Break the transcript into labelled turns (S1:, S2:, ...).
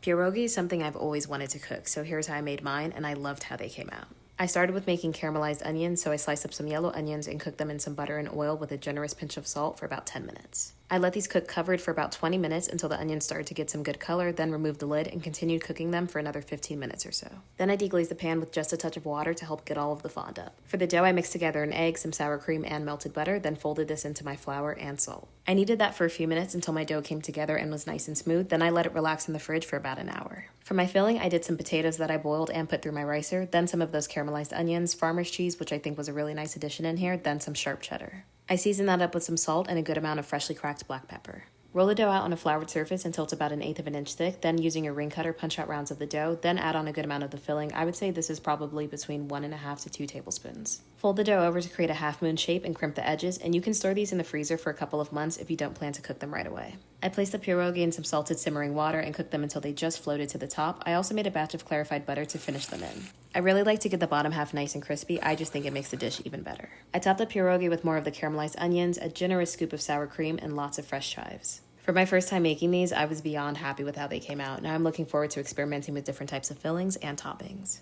S1: Pierogi is something I've always wanted to cook, so here's how I made mine, and I loved how they came out. I started with making caramelized onions, so I sliced up some yellow onions and cooked them in some butter and oil with a generous pinch of salt for about 10 minutes. I let these cook covered for about 20 minutes until the onions started to get some good color, then removed the lid and continued cooking them for another 15 minutes or so. Then I deglazed the pan with just a touch of water to help get all of the fond up. For the dough, I mixed together an egg, some sour cream, and melted butter, then folded this into my flour and salt. I kneaded that for a few minutes until my dough came together and was nice and smooth, then I let it relax in the fridge for about an hour. For my filling, I did some potatoes that I boiled and put through my ricer, then some of those caramelized onions, farmer's cheese, which I think was a really nice addition in here, then some sharp cheddar. I seasoned that up with some salt and a good amount of freshly cracked black pepper. Roll the dough out on a floured surface until it's about 1/8 of an inch thick, then using a ring cutter, punch out rounds of the dough, then add on a good amount of the filling. I would say this is probably between 1.5 to 2 tablespoons. Fold the dough over to create a half-moon shape and crimp the edges, and you can store these in the freezer for a couple of months if you don't plan to cook them right away. I placed the pierogi in some salted simmering water and cooked them until they just floated to the top. I also made a batch of clarified butter to finish them in. I really like to get the bottom half nice and crispy. I just think it makes the dish even better. I topped the pierogi with more of the caramelized onions, a generous scoop of sour cream, and lots of fresh chives. For my first time making these, I was beyond happy with how they came out. Now I'm looking forward to experimenting with different types of fillings and toppings.